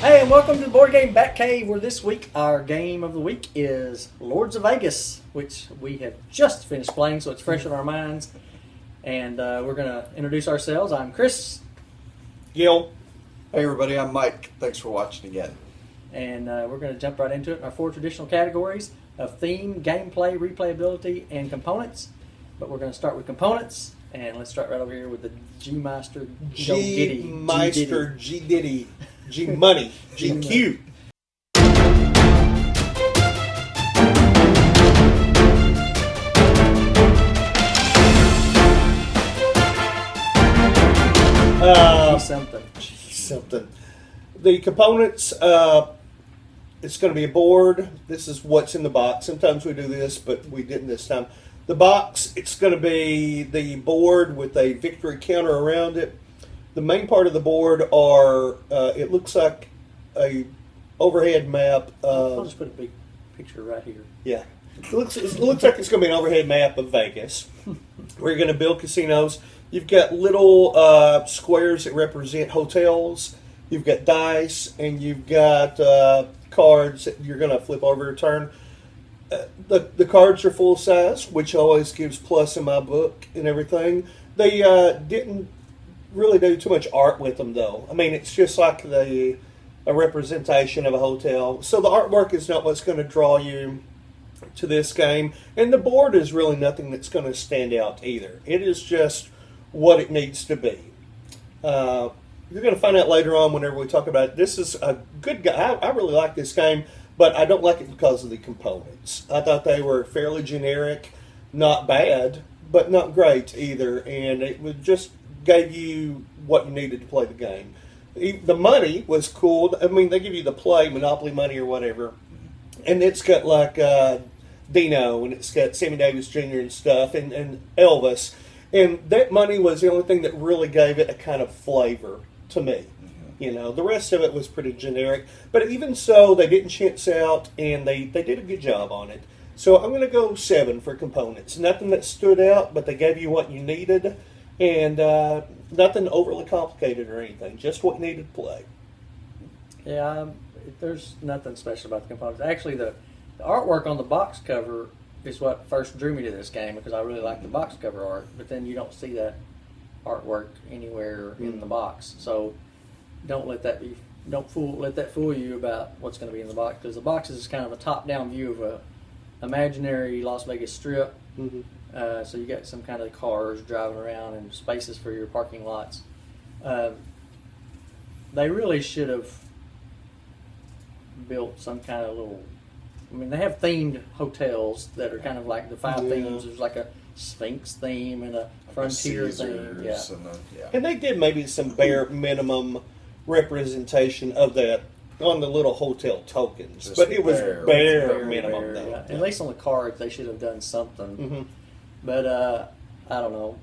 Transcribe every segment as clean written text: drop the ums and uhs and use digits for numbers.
Hey, and welcome to the Board Game Batcave, where this week our game of the week is Lords of Vegas, which we have just finished playing, so it's fresh in our minds. And we're going to introduce ourselves. I'm Chris. Gil. Hey everybody, I'm Mike. Thanks for watching again. And we're going to jump right into it in our four traditional categories of theme, gameplay, replayability, and components. But we're going to start with components. And let's start right over here with the G-Meister, G-Meister, G-Diddy, G-Money, G-Q. Something. The components, it's going to be a board. This is what's in the box. Sometimes we do this, but we didn't this time. The box, it's going to be the board with a victory counter around it. The main part of the board are, it looks like a overhead map. I'll just put a big picture right here. Yeah. It looks like it's going to be an overhead map of Vegas. We're going to build casinos. You've got little squares that represent hotels. You've got dice, and you've got cards that you're going to flip over a turn. The cards are full size, which always gives plus in my book and everything. They didn't really do too much art with them, though. I mean, it's just like a representation of a hotel. So the artwork is not what's going to draw you to this game. And the board is really nothing that's going to stand out either. It is just what it needs to be. You're going to find out later on whenever we talk about it. This is a good game. I really like this game, but I don't like it because of the components. I thought they were fairly generic, not bad, but not great either. And it would just gave you what you needed to play the game. The money was cool. I mean, they give you the play, Monopoly money or whatever. And it's got like Dino, and it's got Sammy Davis Jr. and stuff, and Elvis. And that money was the only thing that really gave it a kind of flavor to me. You know, the rest of it was pretty generic. But even so, they didn't chintz out, and they did a good job on it. So I'm going to go 7 for components. Nothing that stood out, but they gave you what you needed. And nothing overly complicated or anything. Just what you needed to play. Yeah, there's nothing special about the components. Actually, the artwork on the box cover is what first drew me to this game, because I really like the box cover art. But then you don't see that artwork anywhere in the box. So don't let that fool you about what's going to be in the box, because the box is kind of a top-down view of a imaginary Las Vegas Strip. Mm-hmm. So you got some kind of cars driving around and spaces for your parking lots. They really should have built some kind of little. I mean, they have themed hotels that are kind of like the five themes. There's like a Sphinx theme and a Frontier theme. Yeah. And they did maybe some bare minimum representation of that on the little hotel tokens. Just but it was bare Bare, minimum, though. yeah. At least on the cards, they should have done something. Mm-hmm. But I don't know.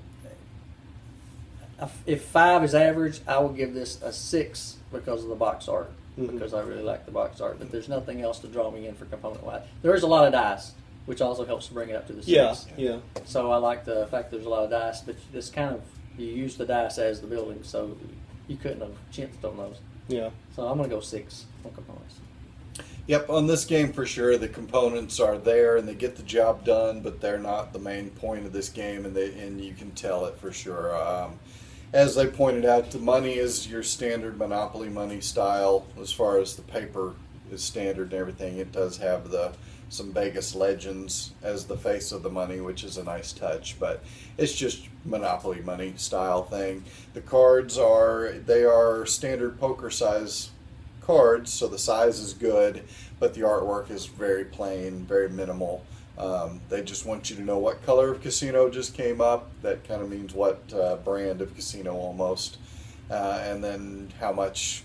If 5 is average, I will give this a 6 because of the box art. Because I really like the box art. But there's nothing else to draw me in for component-wise. There is a lot of dice, which also helps to bring it up to the 6. Yeah. So I like the fact there's a lot of dice, but this kind of, you use the dice as the building, so you couldn't have chintzed on those. Yeah. So I'm going to go 6 on components. Yep, on this game for sure, the components are there and they get the job done, but they're not the main point of this game, and you can tell it for sure. As they pointed out, the money is your standard Monopoly money style. As far as the paper is standard and everything, it does have some Vegas legends as the face of the money, which is a nice touch, but it's just Monopoly money style thing. The cards are standard poker size cards, so the size is good, but the artwork is very plain, very minimal. They just want you to know what color of casino just came up. That kind of means what brand of casino almost, and then how much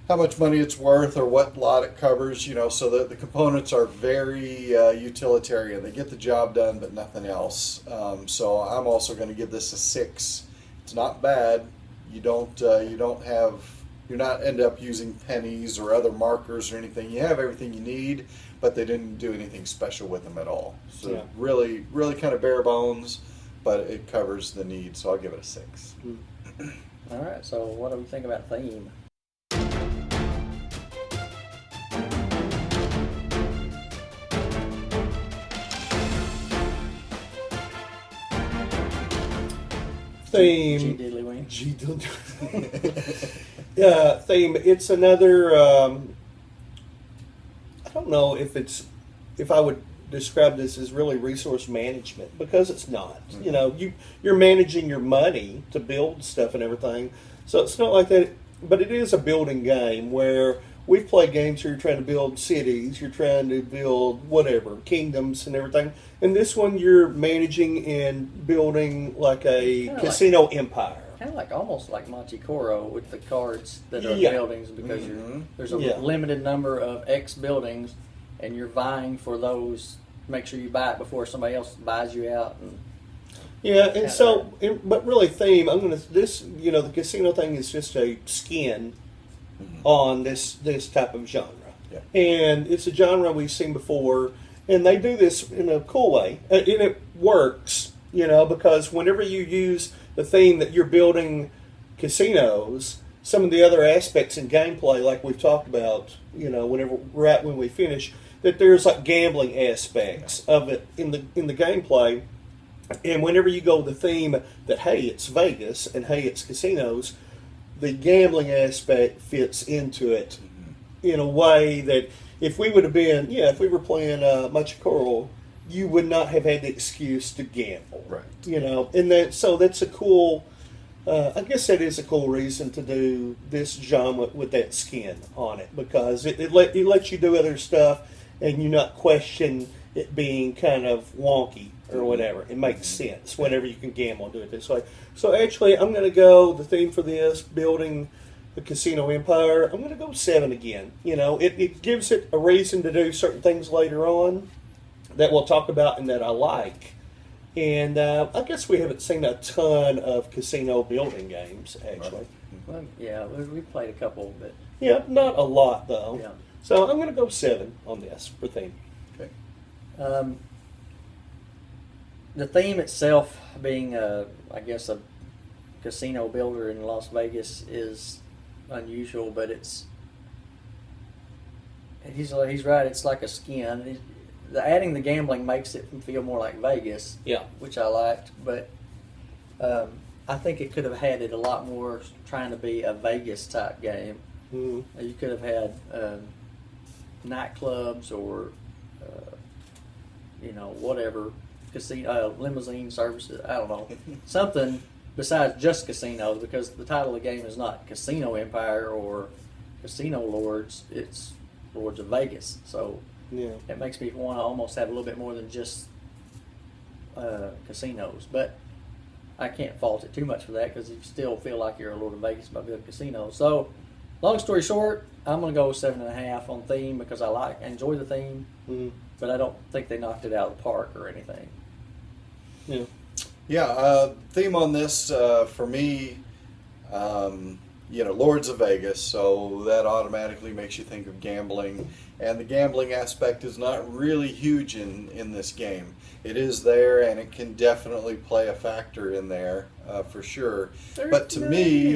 money it's worth or what lot it covers. So the components are very utilitarian. They get the job done, but nothing else. So I'm also going to give this a 6. It's not bad. You're not end up using pennies or other markers or anything. You have everything you need, but they didn't do anything special with them at all. So really, really kind of bare bones, but it covers the need. So I'll give it a 6. All right. So what do we think about theme? theme. G diddly wing. Theme. It's another. I don't know if I would describe this as really resource management, because it's not. Mm-hmm. You know, you're managing your money to build stuff and everything, so it's not like that. But it is a building game where we've played games where you're trying to build cities, you're trying to build whatever, kingdoms and everything. And this one you're managing and building like a Kinda casino empire. Kind of like almost like Monte Coro with the cards that are Yeah. buildings, because Mhm. there's a Yeah. limited number of X buildings, and you're vying for those. Make sure you buy it before somebody else buys you out. And Yeah, and so, but really, theme. The casino thing is just a skin on this type of genre, Yeah. and it's a genre we've seen before, and they do this in a cool way, and it works. Because whenever you use the theme that you're building casinos, some of the other aspects in gameplay, like we've talked about, whenever when we finish, that there's like gambling aspects of it in the gameplay. And whenever you go with the theme that, hey, it's Vegas and hey, it's casinos, the gambling aspect fits into it in a way that if we were playing Monte Carlo, you would not have had the excuse to gamble. Right. And that's a cool, I guess that is a cool reason to do this genre with that skin on it, because it lets you do other stuff and you not question it being kind of wonky or whatever. It makes sense whenever you can gamble and do it this way. So actually, I'm going to go, the theme for this, building the casino empire, I'm going to go 7 again. It gives it a reason to do certain things later on that we'll talk about and that I like. And I guess we haven't seen a ton of casino building games, actually. well, yeah, we played a couple, but Yeah, not a lot, though. yeah. So I'm going to go 7 on this for theme. Okay. The theme itself, being I guess a casino builder in Las Vegas, is unusual, but he's right. It's like a skin. Adding the gambling makes it feel more like Vegas, Yeah. which I liked. But I think it could have had it a lot more trying to be a Vegas type game. Mm. You could have had nightclubs or whatever, casino, limousine services. I don't know, something besides just casinos, because the title of the game is not Casino Empire or Casino Lords. It's Lords of Vegas. So Yeah. it makes me want to almost have a little bit more than just casinos. But I can't fault it too much for that, because you still feel like you're a Lord of Vegas by building casinos. So, long story short, I'm going to go 7.5 on theme, because I enjoy the theme, Mm. but I don't think they knocked it out of the park or anything. Yeah. Yeah, theme on this for me, Lords of Vegas, so that automatically makes you think of gambling, and the gambling aspect is not really huge in this game. It is there, and it can definitely play a factor in there for sure. But to me,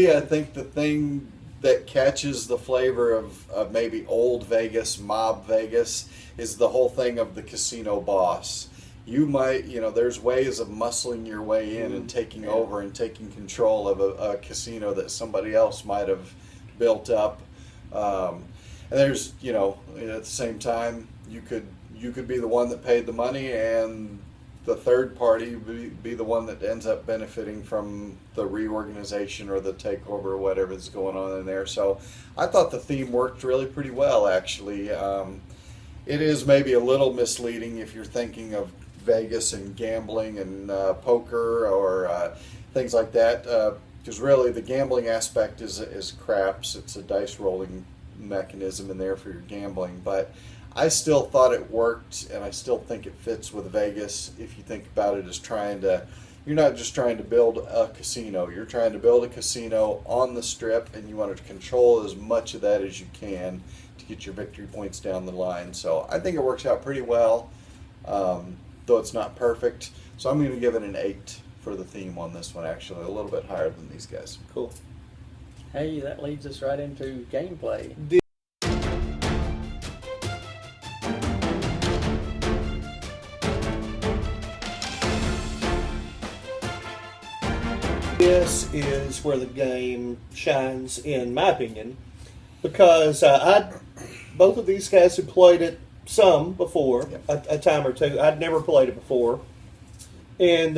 I think the thing that catches the flavor of maybe old Vegas, mob Vegas, is the whole thing of the casino boss. You might, there's ways of muscling your way in and taking over and taking control of a casino that somebody else might have built up. And there's, at the same time, you could be the one that paid the money, and the third party be the one that ends up benefiting from the reorganization or the takeover or whatever is going on in there. So I thought the theme worked really pretty well, actually. It is maybe a little misleading if you're thinking of Vegas and gambling and poker or things like that, because really the gambling aspect is craps. It's a dice rolling mechanism in there for your gambling, but I still thought it worked, and I still think it fits with Vegas. If you think about it as you're not just trying to build a casino, you're trying to build a casino on the strip, and you want to control as much of that as you can to get your victory points down the line. So I think it works out pretty well, though it's not perfect. So I'm going to give it an 8 for the theme on this one, actually, a little bit higher than these guys. Cool. Hey, that leads us right into gameplay. this is where the game shines, in my opinion, because both of these guys had played it some before, a time or two. I'd never played it before. And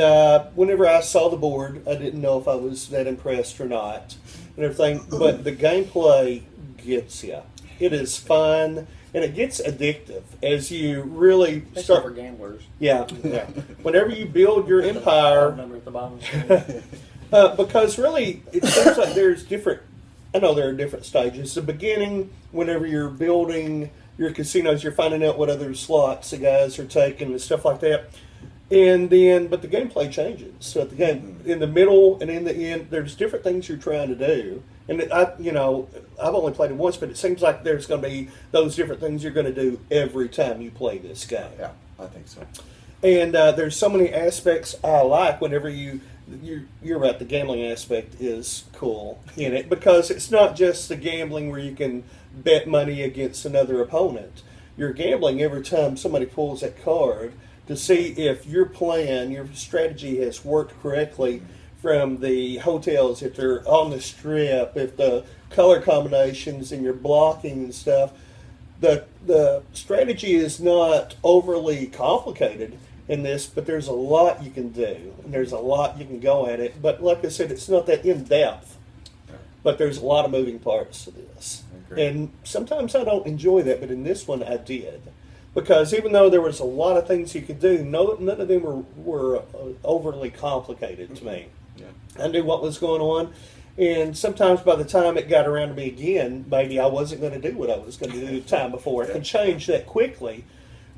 whenever I saw the board, I didn't know if I was that impressed or not and everything. But the gameplay gets you. It is fun, and it gets addictive as you really Especially start. for gamblers. Yeah. Whenever you build your empire, Number at the bottom. Of the screen. because really it seems like there's different. I know there are different stages. The beginning, whenever you're building your casinos, you're finding out what other slots the guys are taking and stuff like that. And then, but the gameplay changes. So at the game, in the middle and in the end, there's different things you're trying to do. And I've only played it once, but it seems like there's going to be those different things you're going to do every time you play this game. Yeah, I think so. And there's so many aspects I like. Whenever you're right, the gambling aspect is cool in it, because it's not just the gambling where you can bet money against another opponent. You're gambling every time somebody pulls that card to see if your plan, your strategy has worked correctly, from the hotels, if they're on the strip, if the color combinations and your blocking and stuff. The strategy is not overly complicated in this, but there's a lot you can do, and there's a lot you can go at it. But like I said, it's not that in-depth, but there's a lot of moving parts to this. And sometimes I don't enjoy that, but in this one I did. Because even though there was a lot of things you could do, none of them were overly complicated to me. I knew what was going on, and sometimes by the time it got around to me again, maybe I wasn't going to do what I was going to do the time before. It can change that quickly,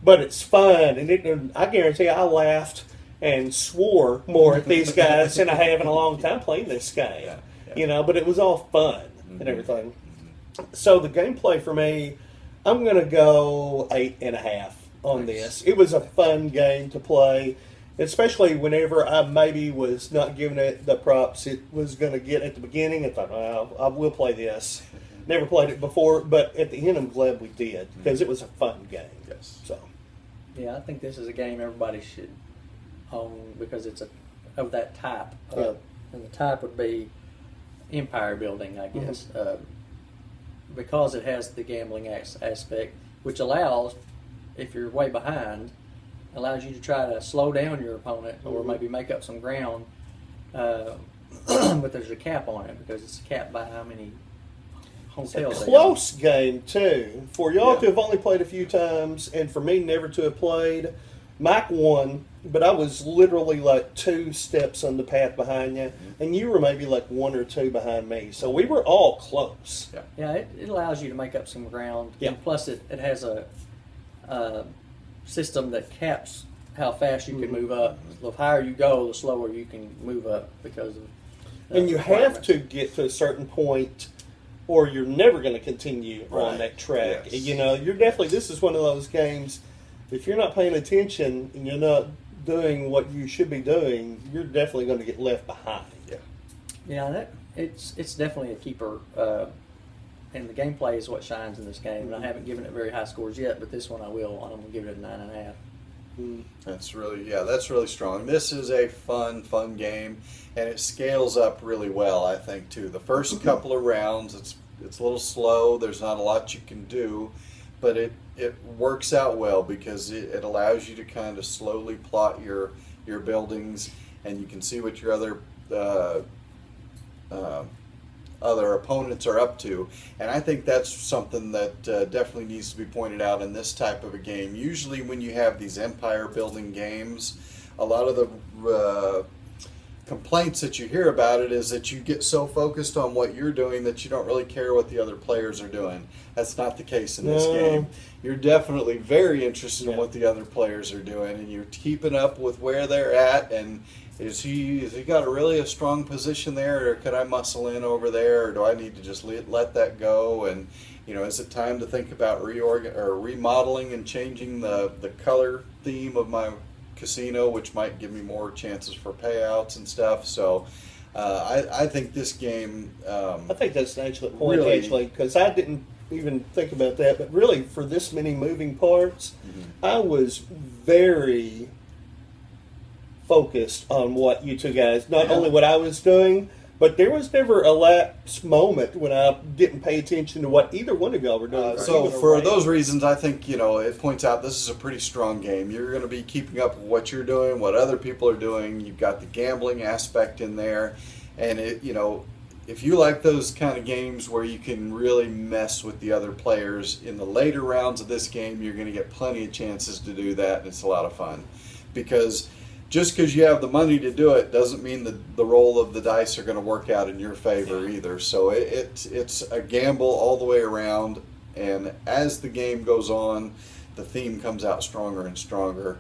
but it's fun, and I guarantee I laughed and swore more at these guys than I have in a long time playing this game. But it was all fun and everything. So the gameplay for me, I'm going to go 8.5 on this. It was a fun game to play, especially whenever I maybe was not giving it the props it was going to get at the beginning. I thought, well, I will play this. Never played it before, but at the end I'm glad we did, because it was a fun game. Yes. So, Yeah, I think this is a game everybody should own, because it's of that type. And the type would be empire building, I guess. Because it has the gambling aspect, which allows, if you're way behind, allows you to try to slow down your opponent or maybe make up some ground. But there's a cap on it, because it's capped by how many it's a hotels. close game, too. For y'all to have only played a few times, and for me never to have played, Mike won, but I was literally like 2 steps on the path behind you, and you were maybe like 1 or 2 behind me. So we were all close. Yeah, it allows you to make up some ground. Yeah. And plus, it has a system that caps how fast you can move up. The higher you go, the slower you can move up, because of And you have to get to a certain point, or you're never going to continue on that track. Yes. You're definitely, this is one of those games, if you're not paying attention and you're not doing what you should be doing, you're definitely going to get left behind. Yeah, it's definitely a keeper. And the gameplay is what shines in this game. And I haven't given it very high scores yet, but this one I will. I'm going to give it a 9.5. That's really strong. This is a fun game, and it scales up really well, I think, too. The first couple of rounds, it's a little slow. There's not a lot you can do, but it works out well, because it allows you to kind of slowly plot your buildings, and you can see what your other opponents are up to. And I think that's something that definitely needs to be pointed out in this type of a game. Usually when you have these empire building games, a lot of the complaints that you hear about it is that you get so focused on what you're doing that you don't really care what the other players are doing. That's not the case in this game. You're definitely very interested in what the other players are doing, and you're keeping up with where they're at, and is he got a strong position there, or could I muscle in over there, or do I need to just let that go? And is it time to think about remodeling and changing the color theme of my casino, which might give me more chances for payouts and stuff? So I think this game, I think that's an excellent point, really, actually, because I didn't even think about that. But really, for this many moving parts, I was very focused on what you two guys, not only what I was doing, but there was never a lapse moment when I didn't pay attention to what either one of y'all were doing. So for those reasons, I think, it points out this is a pretty strong game. You're going to be keeping up with what you're doing, what other people are doing. You've got the gambling aspect in there. And, if you like those kind of games where you can really mess with the other players in the later rounds of this game, you're going to get plenty of chances to do that, and it's a lot of fun. Because just because you have the money to do it doesn't mean that the roll of the dice are going to work out in your favor either. So it's a gamble all the way around, and as the game goes on, the theme comes out stronger and stronger.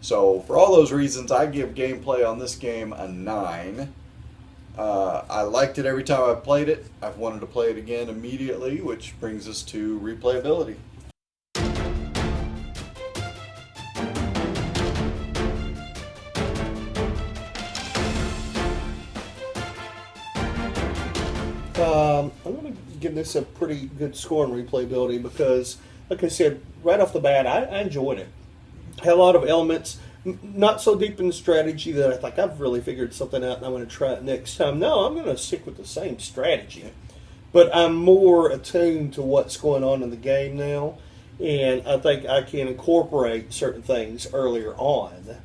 So for all those reasons, I give gameplay on this game a 9. I liked it every time I played it. I've wanted to play it again immediately, which brings us to replayability. I'm going to give this a pretty good score in replayability because, like I said, right off the bat, I enjoyed it. Had a lot of elements, not so deep in strategy that I think I've really figured something out and I'm going to try it next time. No, I'm going to stick with the same strategy. But I'm more attuned to what's going on in the game now, and I think I can incorporate certain things earlier on.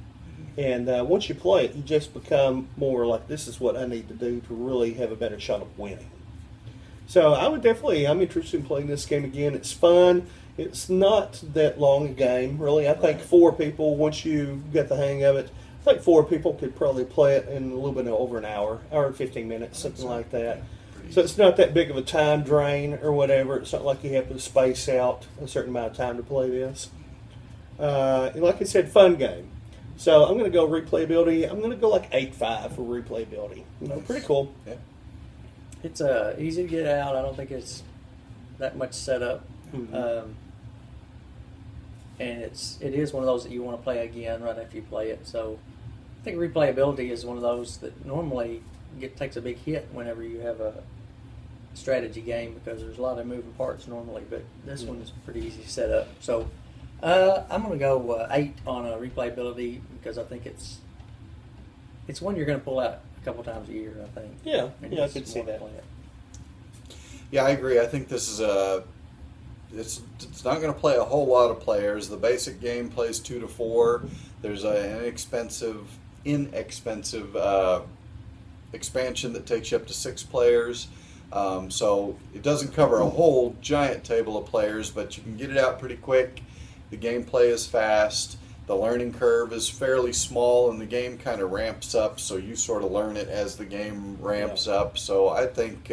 And once you play it, you just become more like, this is what I need to do to really have a better shot of winning. So I'm interested in playing this game again. It's fun. It's not that long a game, really. I think 4 people, once you get the hang of it, I think 4 people could probably play it in a little bit over an hour and 15 minutes, something like that. So it's not that big of a time drain or whatever. It's not like you have to space out a certain amount of time to play this. And like I said, fun game. So I'm going to go replayability. I'm going to go like 8.5 for replayability. Pretty cool. Yeah. It's easy to get out. I don't think it's that much setup. Mm-hmm. And it is one of those that you want to play again right after you play it. So I think replayability is one of those that normally takes a big hit whenever you have a strategy game because there's a lot of moving parts normally, but this one is pretty easy to set up. So I'm going to go 8 on replayability because I think it's one you're going to pull out a couple times a year, I think. Yeah, And I just could see wanna that. play it. Yeah, I agree. I think this is it's not going to play a whole lot of players. The basic game plays 2 to 4. There's an inexpensive expansion that takes you up to 6 players. So it doesn't cover a whole giant table of players, but you can get it out pretty quick. The gameplay is fast. The learning curve is fairly small, and the game kind of ramps up, so you sort of learn it as the game ramps up. So I think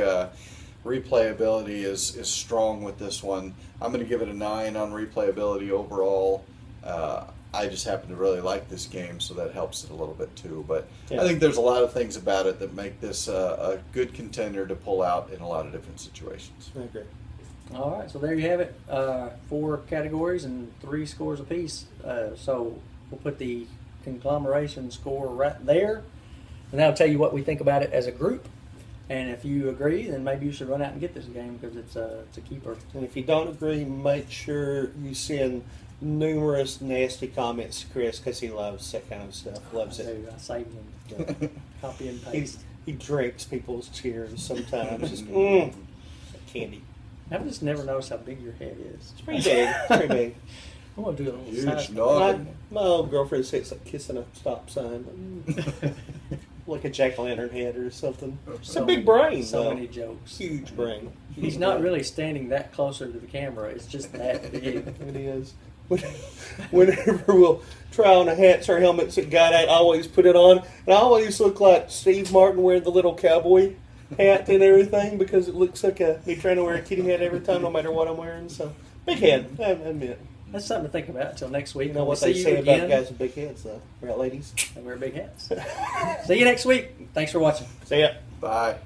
replayability is strong with this one. I'm going to give it a 9 on replayability overall. I just happen to really like this game, so that helps it a little bit too. But I think there's a lot of things about it that make this a good contender to pull out in a lot of different situations. I agree. All right, so there you have it. 4 categories and 3 scores apiece. So we'll put the conglomeration score right there, and that'll tell you what we think about it as a group. And if you agree, then maybe you should run out and get this game because it's a keeper. And if you don't agree, make sure you send numerous nasty comments to Chris because he loves that kind of stuff. Loves it. I saved them. Copy and paste. He drinks people's tears sometimes. Just candy. I've just never noticed how big your head is. It's pretty big. It's pretty big. I'm gonna do a little Huge size. noggin. My old girlfriend says it's like kissing a stop sign. Like a jack-o'-lantern head or something. It's a big brain, So though. many jokes. Huge brain. He's not really standing that closer to the camera. It's just that big. It is. Whenever we'll try on the hats or helmets that got at, I always put it on. And I always look like Steve Martin wearing the little cowboy hat and everything because it looks like me trying to wear a kitty hat every time, no matter what I'm wearing. So, big head, I admit. That's something to think about until next week. You know what We'll they see say you about again. guys with big heads, though. Right, ladies? They wear big hats. See you next week. Thanks for watching. See ya. Bye.